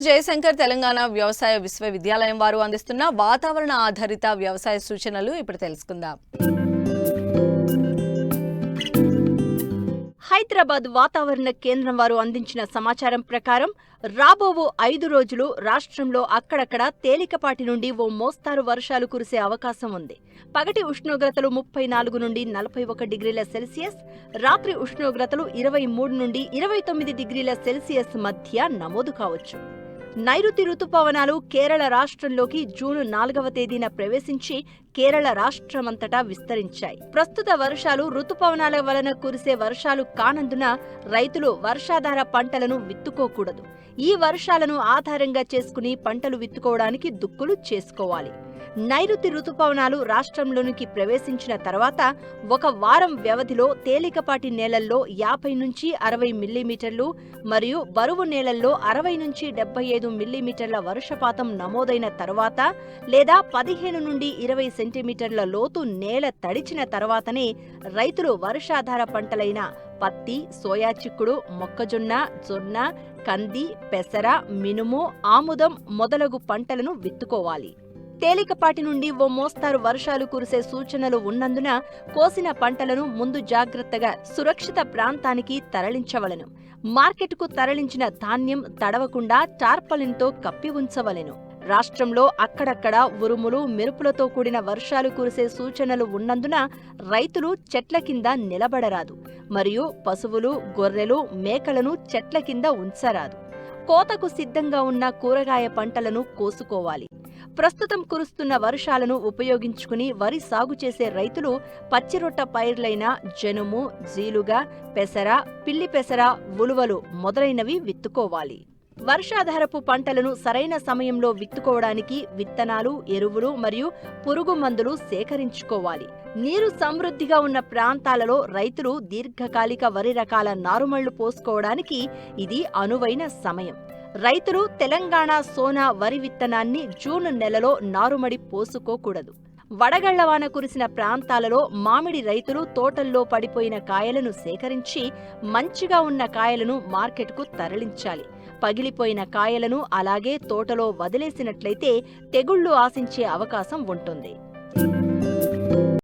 జయశంకర్ తెలంగాణ వ్యవసాయ విశ్వవిద్యాలయం వారు అందిస్తున్న వాతావరణ ఆధారిత వ్యవసాయ సూచనలు ఇప్పుడు తెలుసుకుందాం. హైదరాబాద్ వాతావరణ కేంద్రం వారు అందించిన సమాచారం ప్రకారం రాబోవు 5 రోజులు రాష్ట్రంలో అక్కడక్కడ తేలికపాటి నుండి ఓ మోస్తారు వర్షాలు కురిసే అవకాశం ఉంది. పగటి ఉష్ణోగ్రతలు 34 నుండి 41 డిగ్రీల సెల్సియస్, రాత్రి ఉష్ణోగ్రతలు 23 నుండి 29 డిగ్రీల సెల్సియస్ మధ్య నమోదు కావచ్చు. నైరుతి రుతుపవనాలు కేరళ రాష్ట్రంలోకి జూన్ 4వ తేదీన ప్రవేశించి కేరళ రాష్ట్రమంతటా విస్తరించాయి. ప్రస్తుత వర్షాలు రుతుపవనాల వలన కురిసే వర్షాలు కానందున రైతులు వర్షాధార పంటలను విత్తుకోకూడదు. ఈ వర్షాలను ఆధారంగా చేసుకుని పంటలు విత్తుకోవడానికి దుక్కులు చేసుకోవాలి. నైరుతి రుతుపవనాలు రాష్ట్రంలోనికి ప్రవేశించిన తర్వాత 1 వారం వ్యవధిలో తేలికపాటి నేలల్లో 50 నుంచి 60 మిల్లీమీటర్లు మరియు బరువు నేలల్లో 60 నుంచి 75 మిల్లీమీటర్ల వర్షపాతం నమోదైన తర్వాత లేదా 15 నుండి 20 సెంటీమీటర్ల లోతు నేల తడిచిన తర్వాతనే రైతులు వర్షాధార పంటలైన పత్తి, సోయా చిక్కుడు, మొక్కజొన్న, జొన్న, కంది, పెసర, మినుము, ఆముదం మొదలగు పంటలను విత్తుకోవాలి. తేలికపాటి నుండి ఓ మోస్తారు వర్షాలు కురిసే సూచనలు ఉన్నందున కోసిన పంటలను ముందు జాగ్రత్తగా సురక్షిత ప్రాంతానికి తరలించవలెను. మార్కెట్కు తరలించిన ధాన్యం తడవకుండా టార్పాలిన్తో కప్పి ఉంచవలెను. రాష్ట్రంలో అక్కడక్కడ ఉరుములు, మెరుపులతో కూడిన వర్షాలు కురిసే సూచనలు ఉన్నందున రైతులు చెట్ల కింద నిలబడరాదు మరియు పశువులు, గొర్రెలు, మేకలను చెట్ల కింద ఉంచరాదు. కోతకు సిద్ధంగా ఉన్న కూరగాయ పంటలను కోసుకోవాలి. ప్రస్తుతం కురుస్తున్న వర్షాలను ఉపయోగించుకుని వరి సాగు చేసే రైతులు పచ్చిరొట్ట పైర్లైన జనుము, జీలుగ, పెసర, పిల్లి పెసర, ఉలువలు మొదలైనవి విత్తుకోవాలి. వర్షాధారపు పంటలను సరైన సమయంలో విత్తుకోవడానికి విత్తనాలు, ఎరువులు మరియు పురుగు మందులు సేకరించుకోవాలి. నీరు సమృద్ధిగా ఉన్న ప్రాంతాలలో రైతులు దీర్ఘకాలిక వరి రకాల నారుమళ్లు పోసుకోవడానికి ఇది అనువైన సమయం. రైతులు తెలంగాణ సోనా వరి విత్తనాన్ని జూన్ నెలలో నారుమడి పోసుకోకూడదు. వడగళ్లవాన కురిసిన ప్రాంతాలలో మామిడి రైతులు తోటల్లో పడిపోయిన కాయలను సేకరించి మంచిగా ఉన్న కాయలను మార్కెట్కు తరలించాలి. పగిలిపోయిన కాయలను అలాగే తోటలో వదిలేసినట్లయితే తెగుళ్లు ఆశించే అవకాశం ఉంటుంది.